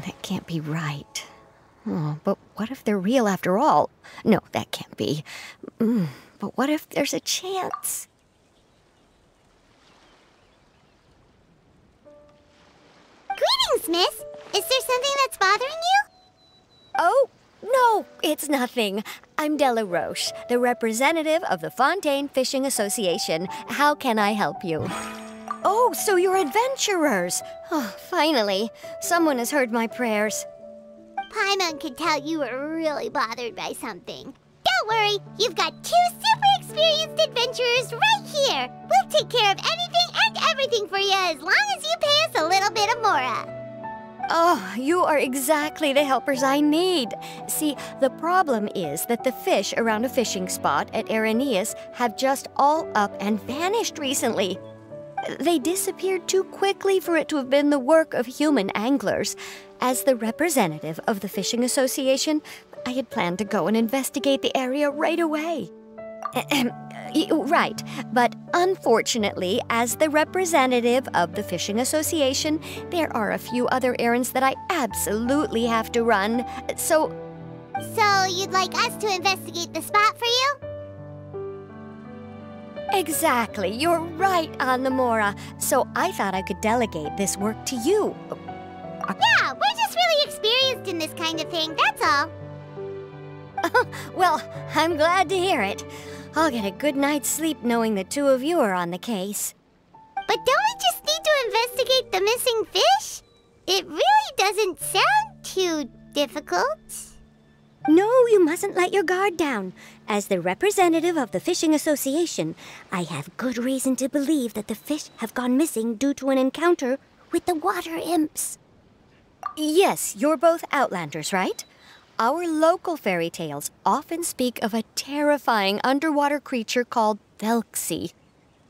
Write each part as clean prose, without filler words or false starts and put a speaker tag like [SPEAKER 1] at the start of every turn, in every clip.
[SPEAKER 1] That can't be right. Oh, but what if they're real after all? No, that can't be. But what if there's a chance?
[SPEAKER 2] Greetings, miss. Is there something that's bothering you?
[SPEAKER 1] Oh, no, it's nothing. I'm Della Roche, the representative of the Fontaine Fishing Association. How can I help you? Oh, so you're adventurers. Oh, finally. Someone has heard my prayers.
[SPEAKER 2] Paimon could tell you were really bothered by something. Don't worry, you've got 2 super experienced adventurers right here. We'll take care of anything and everything for you as long as you pay us a little bit of mora.
[SPEAKER 1] Oh, you are exactly the helpers I need. See, the problem is that the fish around a fishing spot at Irenaeus have just all up and vanished recently. They disappeared too quickly for it to have been the work of human anglers. As the representative of the Fishing Association, I had planned to go and investigate the area right away. Right, but unfortunately, as the representative of the Fishing Association, there are a few other errands that I absolutely have to run, so...
[SPEAKER 2] So you'd like us to investigate the spot for you?
[SPEAKER 1] Exactly, you're right on the mora, so I thought I could delegate this work to you.
[SPEAKER 2] Yeah, we're just really experienced in this kind of thing, that's all.
[SPEAKER 1] Well, I'm glad to hear it. I'll get a good night's sleep knowing the 2 of you are on the case.
[SPEAKER 2] But don't we just need to investigate the missing fish? It really doesn't sound too difficult.
[SPEAKER 1] No, you mustn't let your guard down. As the representative of the Fishing Association, I have good reason to believe that the fish have gone missing due to an encounter with the water imps. Yes, you're both Outlanders, right? Our local fairy tales often speak of a terrifying underwater creature called Thelxie.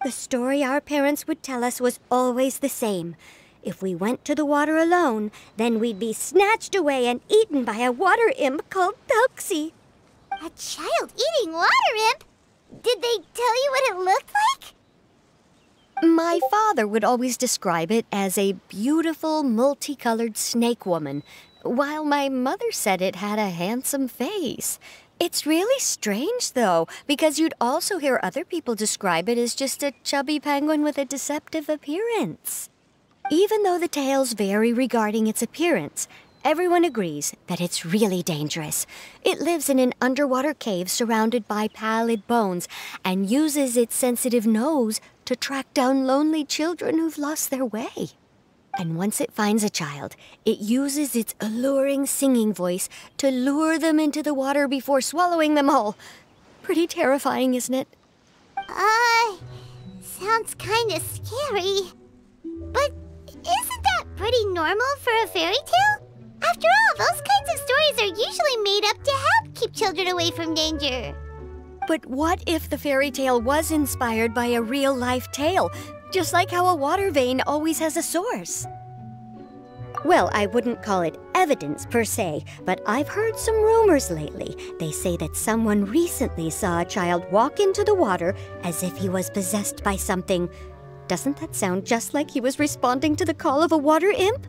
[SPEAKER 1] The story our parents would tell us was always the same. If we went to the water alone, then we'd be snatched away and eaten by a water imp called Thelxie.
[SPEAKER 2] A child eating water imp? Did they tell you what it looked like?
[SPEAKER 1] My father would always describe it as a beautiful, multicolored snake woman, while my mother said it had a handsome face. It's really strange, though, because you'd also hear other people describe it as just a chubby penguin with a deceptive appearance. Even though the tales vary regarding its appearance, everyone agrees that it's really dangerous. It lives in an underwater cave surrounded by pallid bones and uses its sensitive nose to track down lonely children who've lost their way. And once it finds a child, it uses its alluring singing voice to lure them into the water before swallowing them all. Pretty terrifying, isn't it?
[SPEAKER 2] Sounds kinda scary. But isn't that pretty normal for a fairy tale? After all, those kinds of stories are usually made up to help keep children away from danger.
[SPEAKER 1] But what if the fairy tale was inspired by a real-life tale? Just like how a water vein always has a source. Well, I wouldn't call it evidence per se, but I've heard some rumors lately. They say that someone recently saw a child walk into the water as if he was possessed by something. Doesn't that sound just like he was responding to the call of a water imp?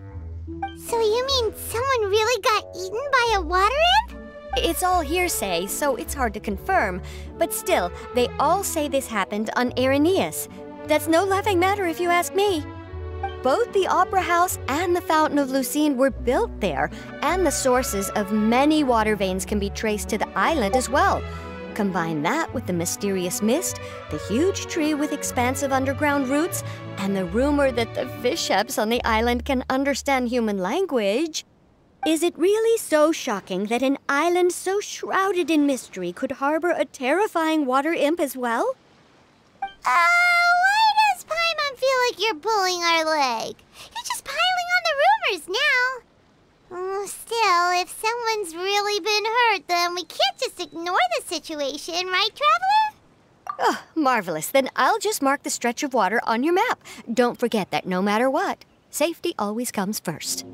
[SPEAKER 2] So you mean someone really got eaten by a water imp?
[SPEAKER 1] It's all hearsay, so it's hard to confirm. But still, they all say this happened on Irenaeus. That's no laughing matter if you ask me. Both the Opera House and the Fountain of Lucine were built there, and the sources of many water veins can be traced to the island as well. Combine that with the mysterious mist, the huge tree with expansive underground roots, and the rumor that the fish-eps on the island can understand human language. Is it really so shocking that an island so shrouded in mystery could harbor a terrifying water imp as well?
[SPEAKER 2] Why does Paimon feel like you're pulling our leg? You're just piling on the rumors now. Still, if someone's really been hurt, then we can't just ignore the situation, right, Traveler?
[SPEAKER 1] Oh, marvelous. Then I'll just mark the stretch of water on your map. Don't forget that no matter what, safety always comes first.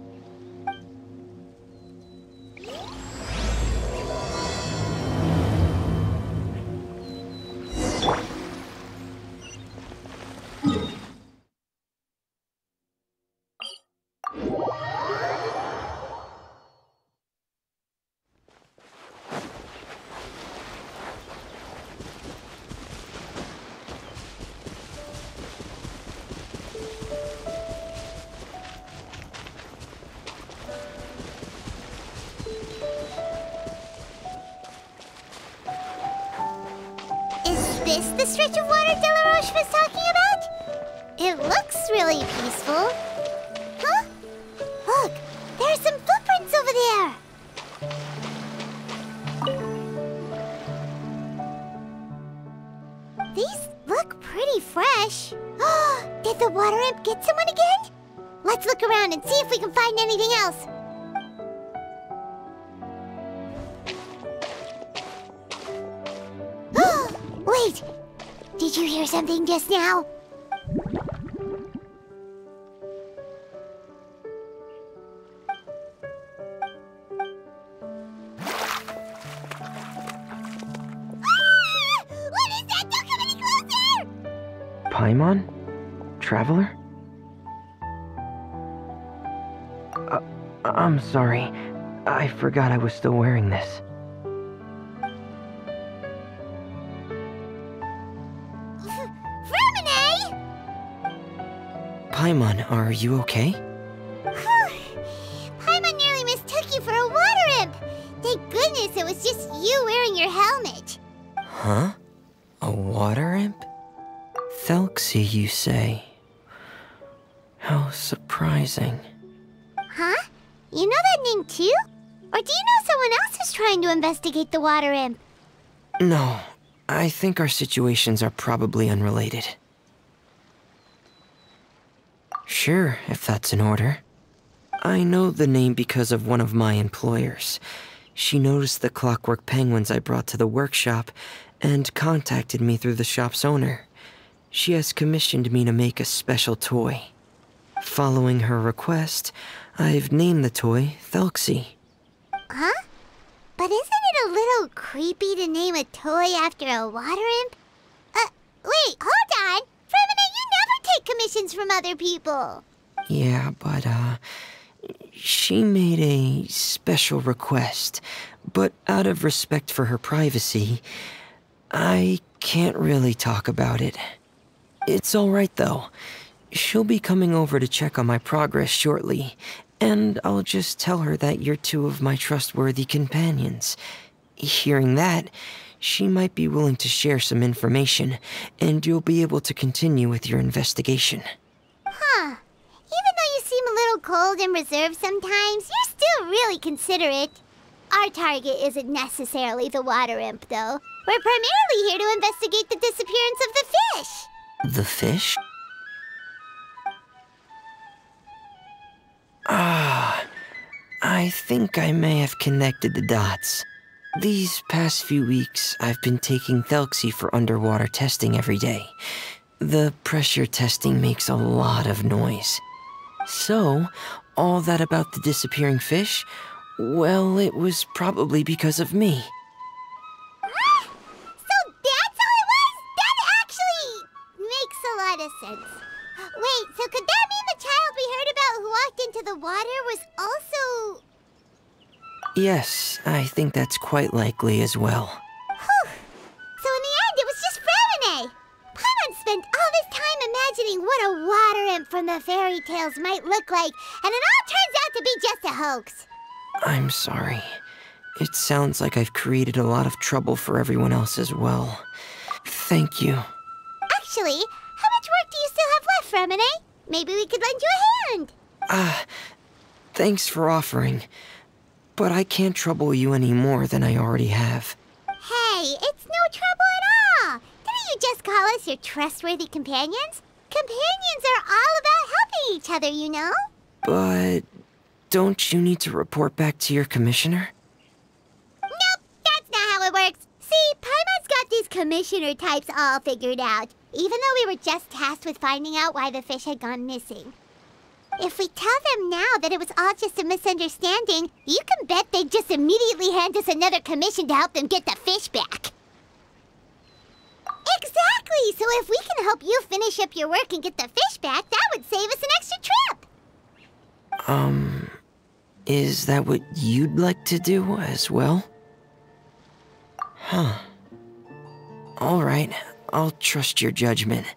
[SPEAKER 2] Is this the stretch of water Delaroche was talking about? It looks really peaceful. Huh? Look, there are some footprints over there. These look pretty fresh. Did the water imp get someone again? Let's look around and see if we can find anything else. Wait! Did you hear something just now? What is that? Don't come any closer!
[SPEAKER 3] Paimon? Traveler? I'm sorry. I forgot I was still wearing this. Paimon, are you okay?
[SPEAKER 2] Paimon nearly mistook you for a water imp. Thank goodness it was just you wearing your helmet.
[SPEAKER 3] Huh? A water imp? Thelxie, you say? How surprising.
[SPEAKER 2] Huh? You know that name too? Or do you know someone else who's trying to investigate the water imp?
[SPEAKER 3] No, I think our situations are probably unrelated. Sure, if that's in order. I know the name because of one of my employers. She noticed the clockwork penguins I brought to the workshop and contacted me through the shop's owner. She has commissioned me to make a special toy. Following her request, I've named the toy Thelxie.
[SPEAKER 2] Huh? But isn't it a little creepy to name a toy after a water imp? Wait, hold on! Fremine, you never take commissions from other people!
[SPEAKER 3] Yeah, but, she made a special request, but out of respect for her privacy, I can't really talk about it. It's alright though. She'll be coming over to check on my progress shortly, and I'll just tell her that you're two of my trustworthy companions. Hearing that, she might be willing to share some information, and you'll be able to continue with your investigation.
[SPEAKER 2] Huh. Even though you seem a little cold and reserved sometimes, you're still really considerate. Our target isn't necessarily the water imp, though. We're primarily here to investigate the disappearance of the fish.
[SPEAKER 3] The fish? I think I may have connected the dots. These past few weeks, I've been taking Thelxie for underwater testing every day. The pressure testing makes a lot of noise. So, all that about the disappearing fish, well, it was probably because of me.
[SPEAKER 2] So that's all it was? That actually makes a lot of sense. Wait, so could that mean the child we heard about who walked into the water was also...
[SPEAKER 3] Yes, I think that's quite likely as well.
[SPEAKER 2] Whew. So in the end, it was just Fremine. Paimon spent all this time imagining what a water imp from the fairy tales might look like, and it all turns out to be just a hoax.
[SPEAKER 3] I'm sorry. It sounds like I've created a lot of trouble for everyone else as well. Thank you.
[SPEAKER 2] Actually, how much work do you still have left, Fremine? Maybe we could lend you a hand.
[SPEAKER 3] Thanks for offering. but I can't trouble you any more than I already have.
[SPEAKER 2] Hey, it's no trouble at all. Didn't you just call us your trustworthy companions? Companions are all about helping each other, you know?
[SPEAKER 3] But don't you need to report back to your commissioner?
[SPEAKER 2] Nope, that's not how it works. See, Paimon's got these commissioner types all figured out, even though we were just tasked with finding out why the fish had gone missing. If we tell them now that it was all just a misunderstanding, you can bet they'd just immediately hand us another commission to help them get the fish back. Exactly! So if we can help you finish up your work and get the fish back, that would save us an extra trip!
[SPEAKER 3] Is that what you'd like to do as well? Huh. Alright, I'll trust your judgment.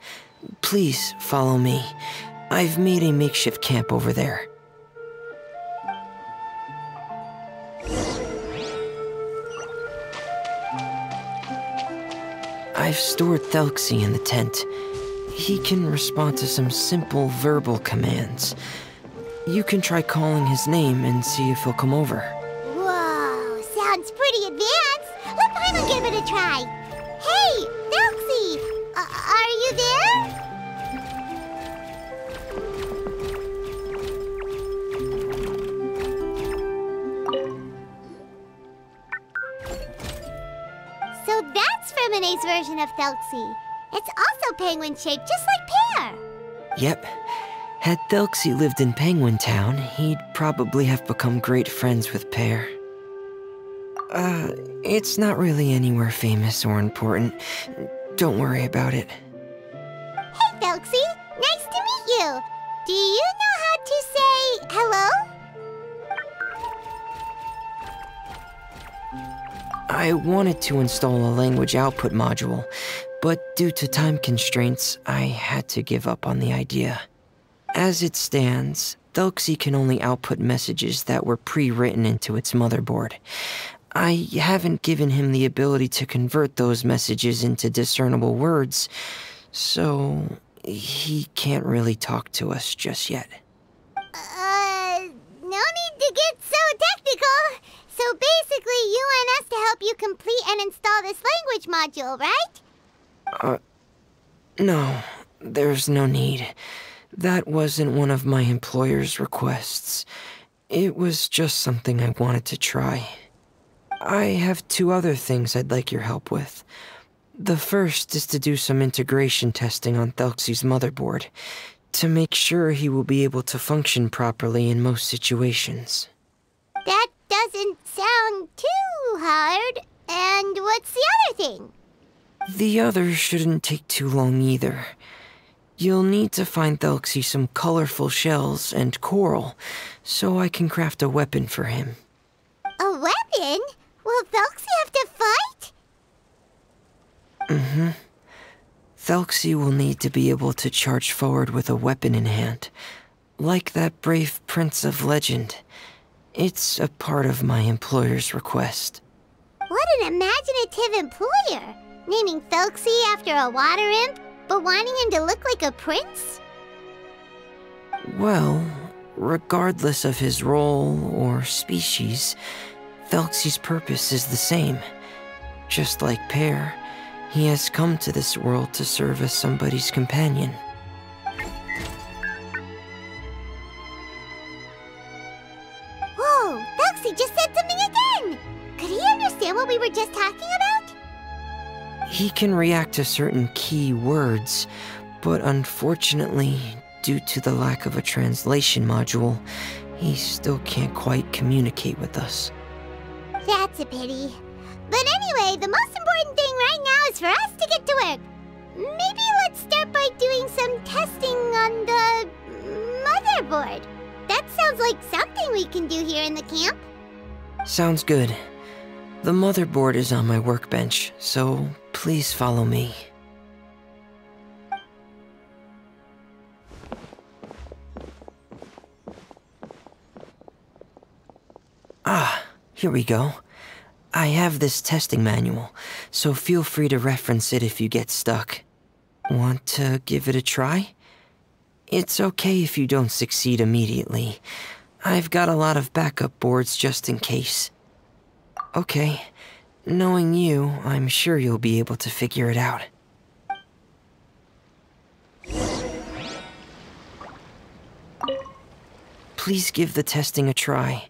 [SPEAKER 3] Please follow me. I've made a makeshift camp over there. I've stored Thelxie in the tent. He can respond to some simple verbal commands. You can try calling his name and see if he'll come over.
[SPEAKER 2] Whoa, sounds pretty advanced. Let Paimon give it a try. Hey, Thelxie, are you there? So that's Ferminae's version of Thelxie. It's also penguin-shaped, just like Pear.
[SPEAKER 3] Yep. Had Thelxie lived in Penguin Town, he'd probably have become great friends with Pear. It's not really anywhere famous or important. Don't worry about it.
[SPEAKER 2] Hey, Thelxie, nice to meet you. Do you know how to say hello?
[SPEAKER 3] I wanted to install a language output module, but due to time constraints, I had to give up on the idea. As it stands, Thelxie can only output messages that were pre-written into its motherboard. I haven't given him the ability to convert those messages into discernible words, so he can't really talk to us just yet.
[SPEAKER 2] No need to get so technical. So basically, you want us to help you complete and install this language module, right?
[SPEAKER 3] No, there's no need. That wasn't one of my employer's requests. It was just something I wanted to try. I have 2 other things I'd like your help with. The first is to do some integration testing on Thelxie's motherboard, to make sure he will be able to function properly in most situations.
[SPEAKER 2] That doesn't sound too hard. And what's the other thing?
[SPEAKER 3] The other shouldn't take too long either. You'll need to find Thelxie some colorful shells and coral, so I can craft a weapon for him.
[SPEAKER 2] A weapon? Will Thelxie have to fight?
[SPEAKER 3] Mm-hmm. Thelxie will need to be able to charge forward with a weapon in hand, like that brave prince of legend. It's a part of my employer's request.
[SPEAKER 2] What an imaginative employer! Naming Thelxie after a water imp, but wanting him to look like a prince?
[SPEAKER 3] Well, regardless of his role or species, Thelxie's purpose is the same. Just like Pear, he has come to this world to serve as somebody's companion.
[SPEAKER 2] Whoa, Thelxie just said something again! Could he understand what we were just talking about?
[SPEAKER 3] He can react to certain key words, but unfortunately, due to the lack of a translation module, he still can't quite communicate with us.
[SPEAKER 2] That's a pity. But anyway, the most important thing right now is for us to get to work. Maybe let's start by doing some testing on the motherboard. That sounds like something we can do here in the camp.
[SPEAKER 3] Sounds good. The motherboard is on my workbench, so please follow me. Ah, here we go. I have this testing manual, so feel free to reference it if you get stuck. Want to give it a try? It's okay if you don't succeed immediately. I've got a lot of backup boards just in case. Okay, knowing you, I'm sure you'll be able to figure it out. Please give the testing a try.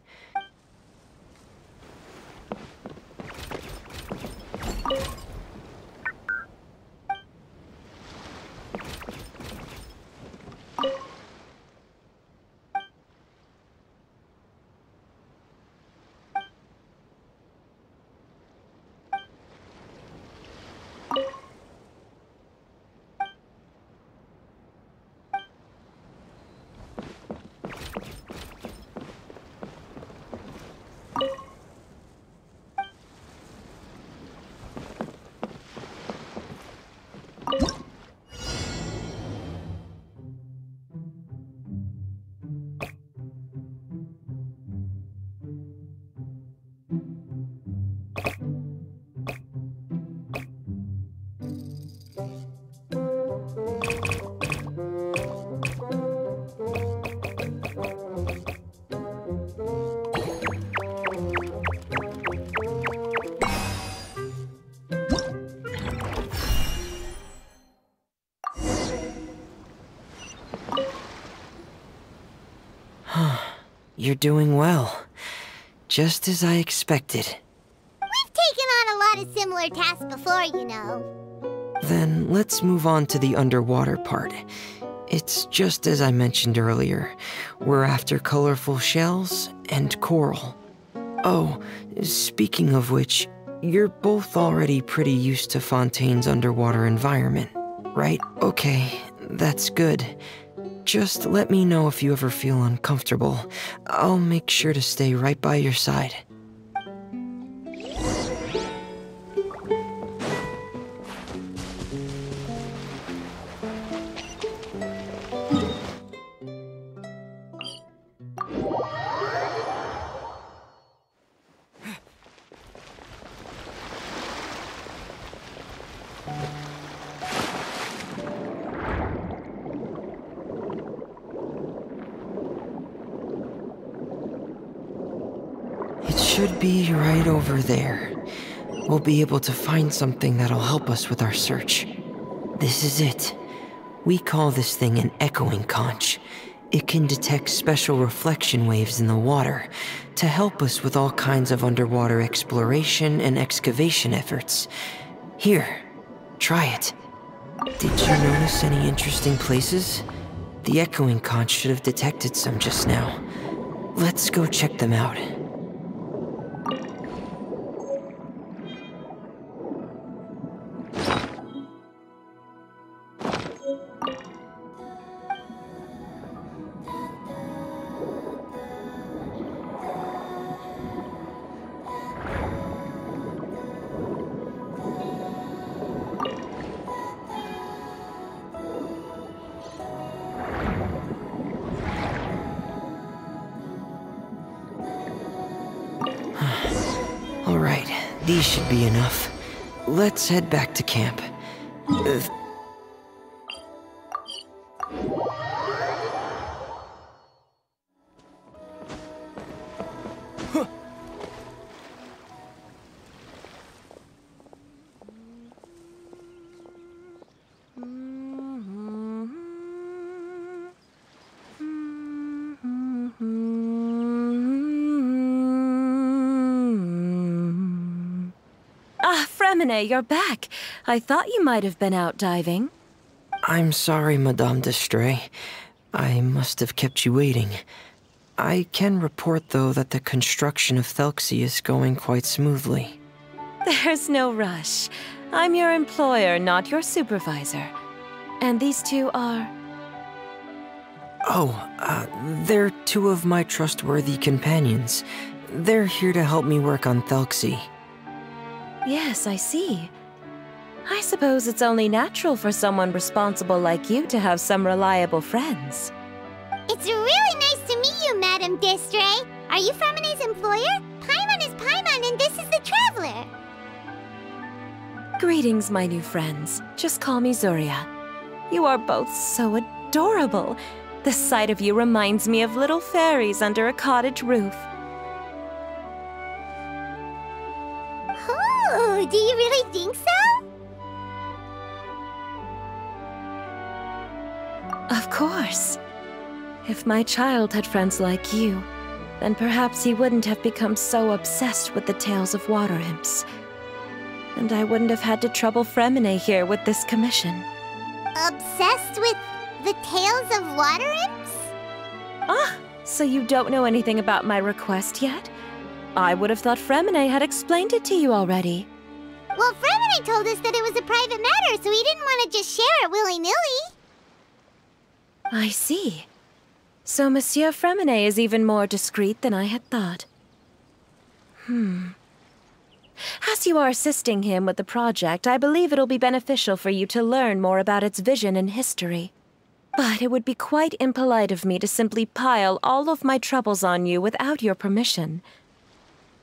[SPEAKER 3] You're doing well. Just as I expected.
[SPEAKER 2] We've taken on a lot of similar tasks before, you know.
[SPEAKER 3] Then let's move on to the underwater part. It's just as I mentioned earlier. We're after colorful shells and coral. Oh, speaking of which, you're both already pretty used to Fontaine's underwater environment, right? Okay, that's good. Just let me know if you ever feel uncomfortable. I'll make sure to stay right by your side. Should be right over there. We'll be able to find something that'll help us with our search. This is it. We call this thing an echoing conch. It can detect special reflection waves in the water to help us with all kinds of underwater exploration and excavation efforts. Here, try it. Did you notice any interesting places? The echoing conch should have detected some just now. Let's go check them out. Alright, these should be enough. Let's head back to camp.
[SPEAKER 4] You're back. I thought you might have been out diving.
[SPEAKER 3] I'm sorry, Madame d'Estrée. I must have kept you waiting. I can report, though, that the construction of Thelxie is going quite smoothly.
[SPEAKER 4] There's no rush. I'm your employer, not your supervisor. And these two are...
[SPEAKER 3] They're two of my trustworthy companions. They're here to help me work on Thelxie.
[SPEAKER 4] Yes, I see. I suppose it's only natural for someone responsible like you to have some reliable friends.
[SPEAKER 2] It's really nice to meet you, Madame d'Estrée. Are you Fremine's employer? Paimon is Paimon, and this is the Traveler.
[SPEAKER 4] Greetings, my new friends. Just call me Zuria. You are both so adorable. The sight of you reminds me of little fairies under a cottage roof.
[SPEAKER 2] Oh, do you really think so?
[SPEAKER 4] Of course. If my child had friends like you, then perhaps he wouldn't have become so obsessed with the tales of water imps. And I wouldn't have had to trouble Fremine here with this commission.
[SPEAKER 2] Obsessed with the tales of water imps?
[SPEAKER 4] Ah, so you don't know anything about my request yet? I would have thought Fremine had explained it to you already.
[SPEAKER 2] Well, Fremine told us that it was a private matter, so he didn't want to just share it willy-nilly.
[SPEAKER 4] I see. So Monsieur Fremine is even more discreet than I had thought. As you are assisting him with the project, I believe it'll be beneficial for you to learn more about its vision and history. But it would be quite impolite of me to simply pile all of my troubles on you without your permission.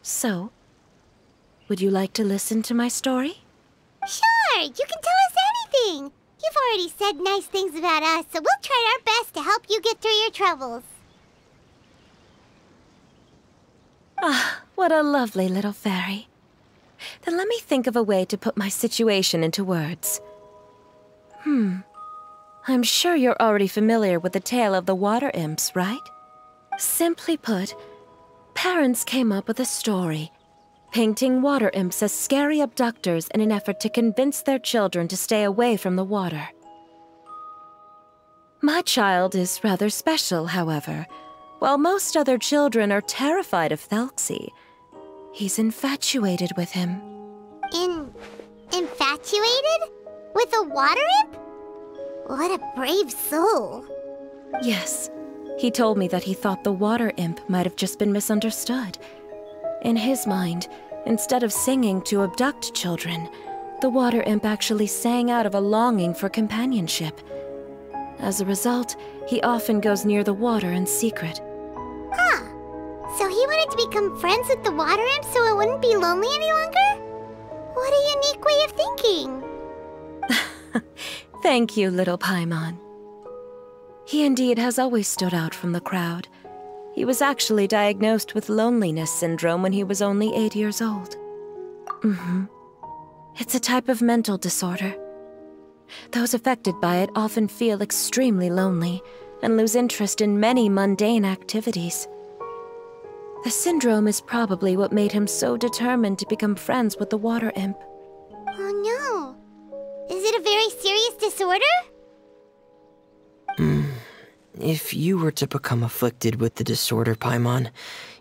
[SPEAKER 4] So, would you like to listen to my story?
[SPEAKER 2] Sure, you can tell us anything. You've already said nice things about us, so we'll try our best to help you get through your troubles.
[SPEAKER 4] Ah, what a lovely little fairy. Then let me think of a way to put my situation into words. I'm sure you're already familiar with the tale of the water imps, right? Simply put, parents came up with a story, painting water imps as scary abductors in an effort to convince their children to stay away from the water. My child is rather special, however. While most other children are terrified of Thelxie, he's infatuated with him.
[SPEAKER 2] Infatuated? With a water imp? What a brave soul.
[SPEAKER 4] Yes, he told me that he thought the water imp might have just been misunderstood. In his mind, instead of singing to abduct children, the water imp actually sang out of a longing for companionship. As a result, he often goes near the water in secret.
[SPEAKER 2] Huh. So he wanted to become friends with the water imp so it wouldn't be lonely any longer? What a unique way of thinking.
[SPEAKER 4] Thank you, little Paimon. He indeed has always stood out from the crowd. He was actually diagnosed with loneliness syndrome when he was only 8 years old. It's a type of mental disorder. Those affected by it often feel extremely lonely and lose interest in many mundane activities. The syndrome is probably what made him so determined to become friends with the water imp.
[SPEAKER 2] Oh no. Is it a very serious disorder?
[SPEAKER 3] If you were to become afflicted with the disorder, Paimon,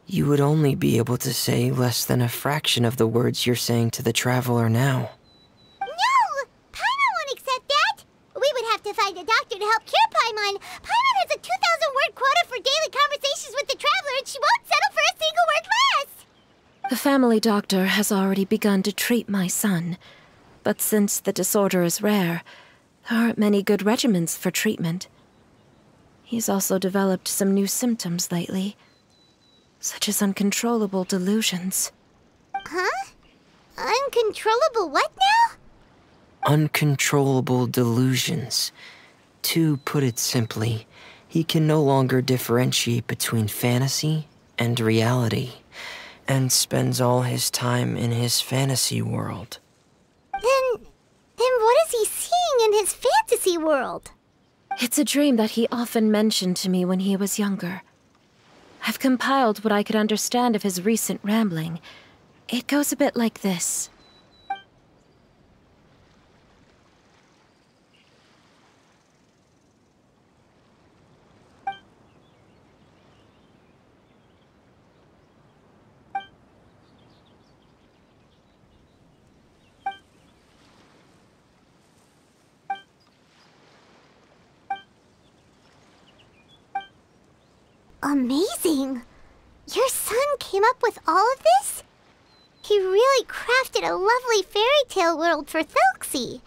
[SPEAKER 3] you would only be able to say less than a fraction of the words you're saying to the traveler now.
[SPEAKER 2] No! Paimon won't accept that! We would have to find a doctor to help cure Paimon. Paimon has a 2,000-word quota for daily conversations with the traveler, and she won't settle for a single word less!
[SPEAKER 4] The family doctor has already begun to treat my son, but since the disorder is rare, there aren't many good regimens for treatment. He's also developed some new symptoms lately, such as uncontrollable delusions.
[SPEAKER 2] Huh? Uncontrollable what now?
[SPEAKER 3] Uncontrollable delusions. To put it simply, he can no longer differentiate between fantasy and reality, and spends all his time in his fantasy world.
[SPEAKER 2] Then what is he seeing in his fantasy world?
[SPEAKER 4] It's a dream that he often mentioned to me when he was younger. I've compiled what I could understand of his recent rambling. It goes a bit like this.
[SPEAKER 2] Amazing! Your son came up with all of this? He really crafted a lovely fairy tale world for Thelxie.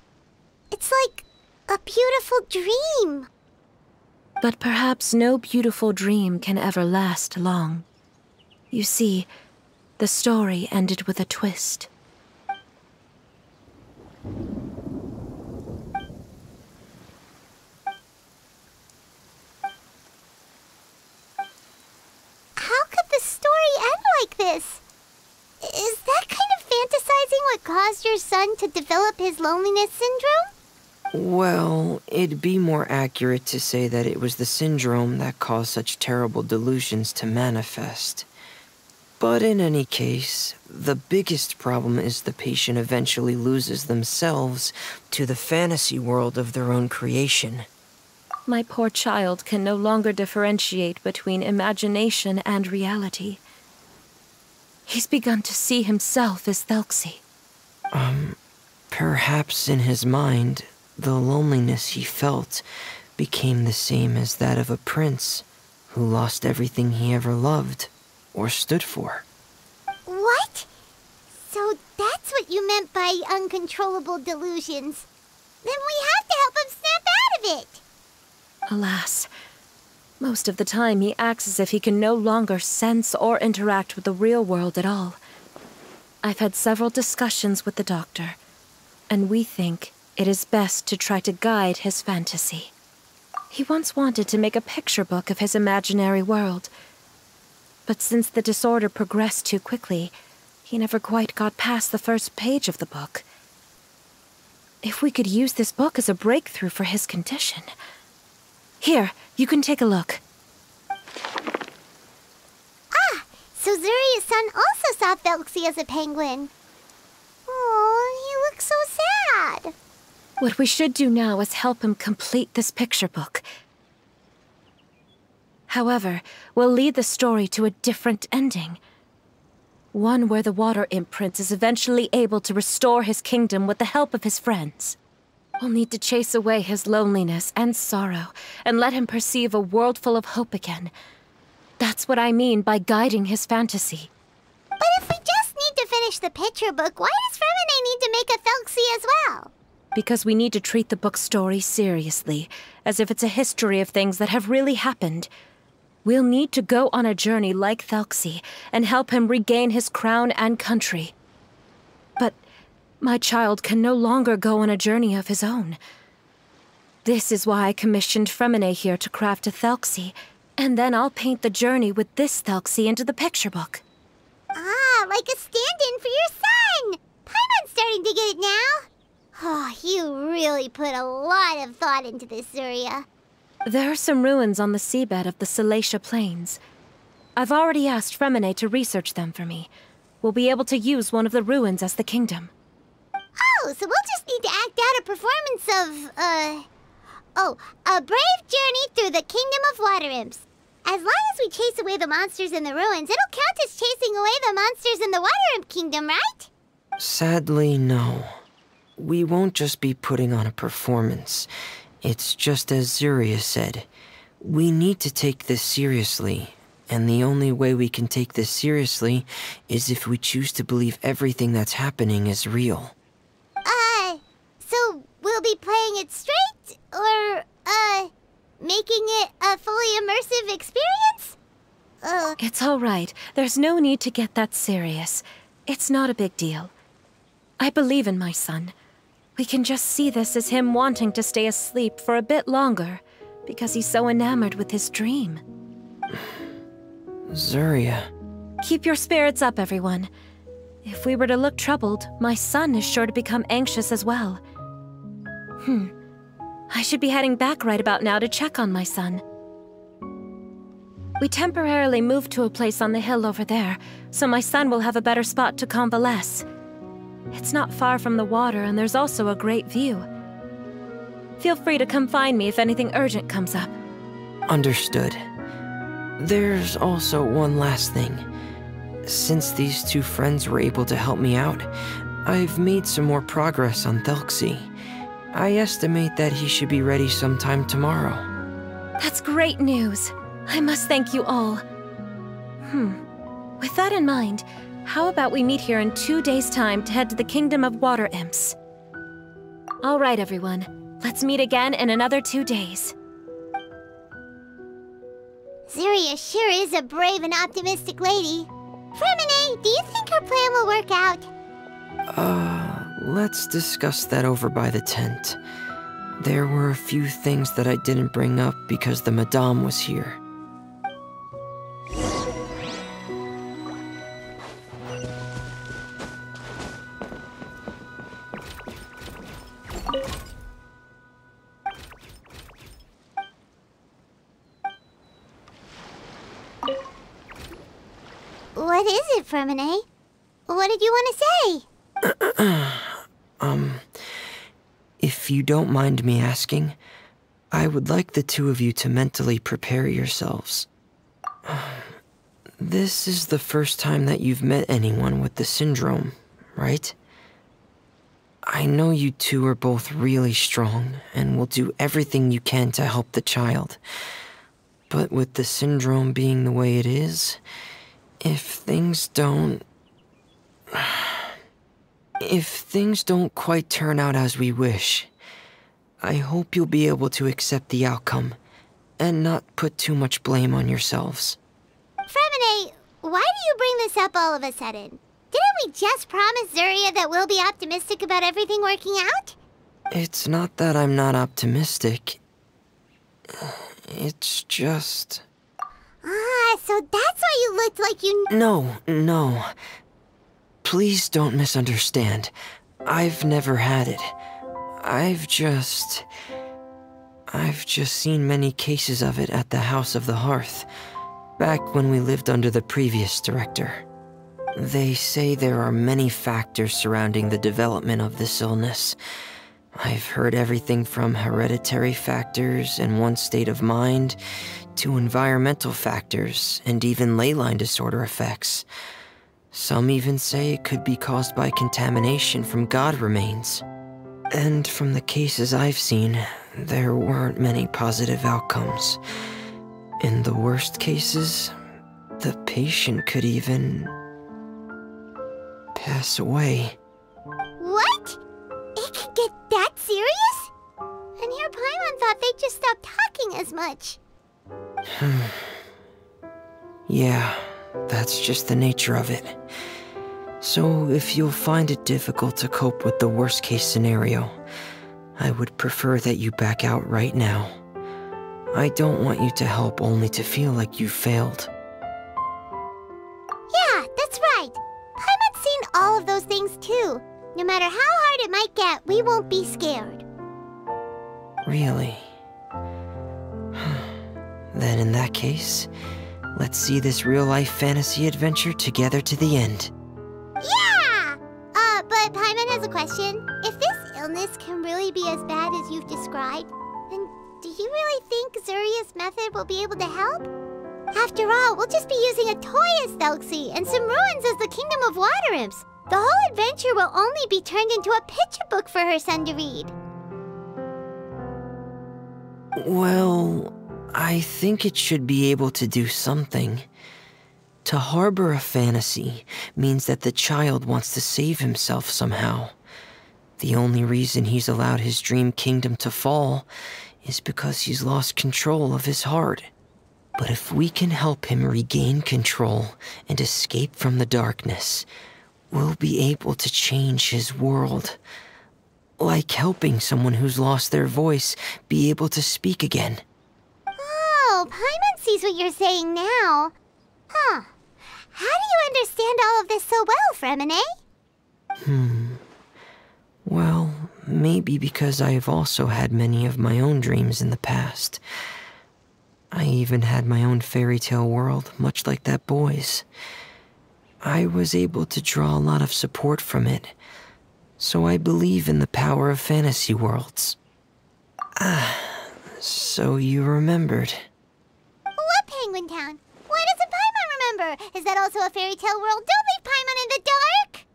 [SPEAKER 2] It's like a beautiful dream.
[SPEAKER 4] But perhaps no beautiful dream can ever last long. You see, the story ended with a twist.
[SPEAKER 2] caused your son to develop his loneliness syndrome?
[SPEAKER 3] Well, it'd be more accurate to say that it was the syndrome that caused such terrible delusions to manifest. But in any case, the biggest problem is the patient eventually loses themselves to the fantasy world of their own creation.
[SPEAKER 4] My poor child can no longer differentiate between imagination and reality. He's begun to see himself as Thelxie.
[SPEAKER 3] Perhaps in his mind, the loneliness he felt became the same as that of a prince who lost everything he ever loved or stood for.
[SPEAKER 2] What? So that's what you meant by uncontrollable delusions. Then we have to help him snap out of it.
[SPEAKER 4] Alas, most of the time he acts as if he can no longer sense or interact with the real world at all. I've had several discussions with the doctor, and we think it is best to try to guide his fantasy. He once wanted to make a picture book of his imaginary world, but since the disorder progressed too quickly, he never quite got past the first page of the book. If we could use this book as a breakthrough for his condition... Here, you can take a look.
[SPEAKER 2] Ah, so Zuria's son also saw Thelxie as a penguin. Oh, he looks so sad.
[SPEAKER 4] What we should do now is help him complete this picture book. However, we'll lead the story to a different ending. One where the water imp prince is eventually able to restore his kingdom with the help of his friends. We'll need to chase away his loneliness and sorrow, and let him perceive a world full of hope again. That's what I mean by guiding his fantasy.
[SPEAKER 2] But if we just need to finish the picture book, why does Fremine need to make a Thelxie as well?
[SPEAKER 4] Because we need to treat the book's story seriously, as if it's a history of things that have really happened. We'll need to go on a journey like Thelxie, and help him regain his crown and country. But my child can no longer go on a journey of his own. This is why I commissioned Fremine here to craft a Thelxie, and then I'll paint the journey with this Thelxie into the picture book.
[SPEAKER 2] Ah, like a stand-in for your son! Paimon's starting to get it now. Oh, you really put a lot of thought into this, Zuria.
[SPEAKER 4] There are some ruins on the seabed of the Salacia Plains. I've already asked Fremine to research them for me. We'll be able to use one of the ruins as the kingdom.
[SPEAKER 2] Oh, so we'll just need to act out a performance of, a brave journey through the kingdom of water imps. As long as we chase away the monsters in the ruins, it'll count as chasing away the monsters in the water imp kingdom, right?
[SPEAKER 3] Sadly, no. We won't just be putting on a performance. It's just as Zuria said. We need to take this seriously. And the only way we can take this seriously is if we choose to believe everything that's happening is real.
[SPEAKER 2] So we'll be playing it straight? Or, making it a fully immersive experience?
[SPEAKER 4] It's all right. There's no need to get that serious. It's not a big deal. I believe in my son. We can just see this as him wanting to stay asleep for a bit longer, because he's so enamored with his dream.
[SPEAKER 3] Zuria.
[SPEAKER 4] Keep your spirits up, everyone. If we were to look troubled, my son is sure to become anxious as well. I should be heading back right about now to check on my son. We temporarily moved to a place on the hill over there, so my son will have a better spot to convalesce. It's not far from the water, and there's also a great view. Feel free to come find me if anything urgent comes up.
[SPEAKER 3] Understood. There's also one last thing. Since these two friends were able to help me out, I've made some more progress on Thelxie. I estimate that he should be ready sometime tomorrow.
[SPEAKER 4] That's great news. I must thank you all. With that in mind, how about we meet here in 2 days' time to head to the Kingdom of Water Imps? All right, everyone. Let's meet again in another 2 days.
[SPEAKER 2] Zuria sure is a brave and optimistic lady. Fremine, do you think her plan will work out?
[SPEAKER 3] Let's discuss that over by the tent. There were a few things that I didn't bring up because the Madame was here.
[SPEAKER 2] is it, Fermine? What did you want to say?
[SPEAKER 3] If you don't mind me asking, I would like the two of you to mentally prepare yourselves. This is the first time that you've met anyone with the syndrome, right? I know you two are both really strong and will do everything you can to help the child. But with the syndrome being the way it is, if things don't quite turn out as we wish, I hope you'll be able to accept the outcome and not put too much blame on yourselves.
[SPEAKER 2] Fermine, why do you bring this up all of a sudden? Didn't we just promise Zuria that we'll be optimistic about everything working out?
[SPEAKER 3] It's not that I'm not optimistic. It's just...
[SPEAKER 2] Ah, so that's why you looked like you...
[SPEAKER 3] No. Please don't misunderstand. I've never had it. I've just seen many cases of it at the House of the Hearth, back when we lived under the previous director. They say there are many factors surrounding the development of this illness. I've heard everything from hereditary factors and one's state of mind, to environmental factors, and even ley line disorder effects. Some even say it could be caused by contamination from god remains. And from the cases I've seen, there weren't many positive outcomes. In the worst cases, the patient could even pass away.
[SPEAKER 2] What? It could get that serious? And here Paimon thought they'd just stop talking as much.
[SPEAKER 3] Yeah, that's just the nature of it. So if you'll find it difficult to cope with the worst case scenario, I would prefer that you back out right now. I don't want you to help only to feel like you failed.
[SPEAKER 2] Yeah, that's right. Paimon's seen all of those things too. No matter how hard it might get, we won't be scared.
[SPEAKER 3] Really? Then in that case, let's see this real-life fantasy adventure together to the end.
[SPEAKER 2] Yeah! But Paimon has a question. If this illness can really be as bad as you've described, then do you really think Zuria's method will be able to help? After all, we'll just be using a toy as Thelxie and some ruins as the Kingdom of Water Imps. The whole adventure will only be turned into a picture book for her son to read.
[SPEAKER 3] Well, I think it should be able to do something. To harbor a fantasy means that the child wants to save himself somehow. The only reason he's allowed his dream kingdom to fall is because he's lost control of his heart. But if we can help him regain control and escape from the darkness, we'll be able to change his world. Like helping someone who's lost their voice be able to speak again.
[SPEAKER 2] Oh, Paimon sees what you're saying now. Huh. How do you understand all of this so well, Fermine?
[SPEAKER 3] Well, maybe because I have also had many of my own dreams in the past. I even had my own fairy tale world, much like that boy's. I was able to draw a lot of support from it, so I believe in the power of fantasy worlds. So you remembered.
[SPEAKER 2] What Penguin Town? Why doesn't Paimon remember? Is that also a fairy tale world? Don't leave Paimon in the dark!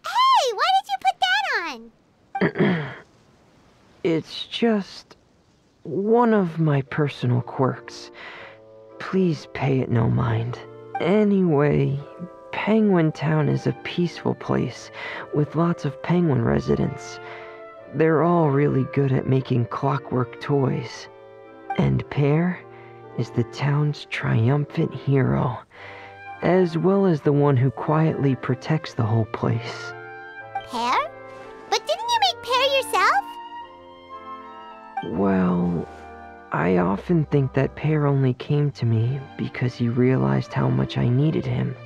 [SPEAKER 2] Hey, why did you put that on?
[SPEAKER 3] It's just one of my personal quirks. Please pay it no mind. Anyway, Penguin Town is a peaceful place with lots of penguin residents. They're all really good at making clockwork toys. And Pear is the town's triumphant hero, as well as the one who quietly protects the whole place.
[SPEAKER 2] Pear? But didn't you make Pear yourself?
[SPEAKER 3] Well, I often think that Pear only came to me because he realized how much I needed him.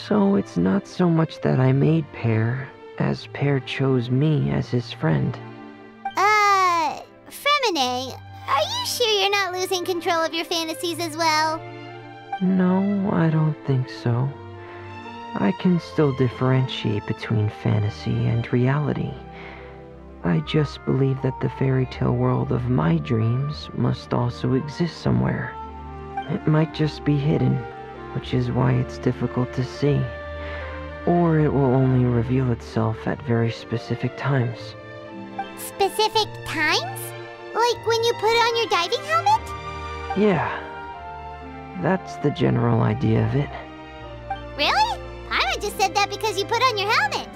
[SPEAKER 3] So it's not so much that I made Pear, as Pear chose me as his friend.
[SPEAKER 2] Femine, are you sure you're not losing control of your fantasies as well?
[SPEAKER 3] No, I don't think so. I can still differentiate between fantasy and reality. I just believe that the fairy tale world of my dreams must also exist somewhere. It might just be hidden, which is why it's difficult to see. Or it will only reveal itself at very specific times.
[SPEAKER 2] Specific times? Like when you put on your diving helmet?
[SPEAKER 3] Yeah, that's the general idea of it.
[SPEAKER 2] Really? Paimon just said that because you put on your helmet.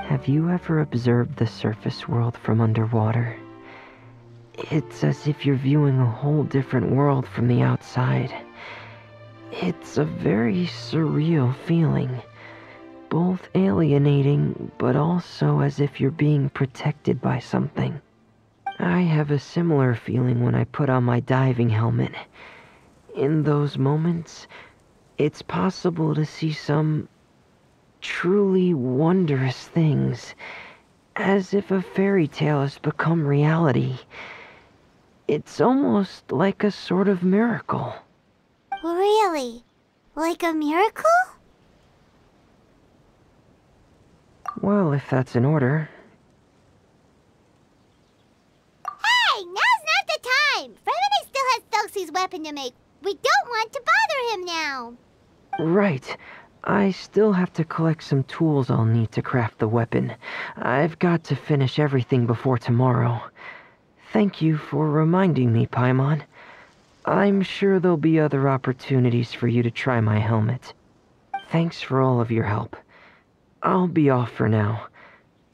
[SPEAKER 3] Have you ever observed the surface world from underwater? It's as if you're viewing a whole different world from the outside. It's a very surreal feeling. Both alienating, but also as if you're being protected by something. I have a similar feeling when I put on my diving helmet. In those moments, it's possible to see some truly wondrous things, as if a fairy tale has become reality. It's almost like a sort of miracle.
[SPEAKER 2] Really? Like a miracle?
[SPEAKER 3] Well, if that's in order.
[SPEAKER 2] Hey, now's not the time! Fremini still has Thelxie's weapon to make. We don't want to bother him now.
[SPEAKER 3] Right. I still have to collect some tools I'll need to craft the weapon. I've got to finish everything before tomorrow. Thank you for reminding me, Paimon. I'm sure there'll be other opportunities for you to try my helmet. Thanks for all of your help. I'll be off for now.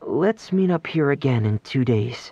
[SPEAKER 3] Let's meet up here again in 2 days.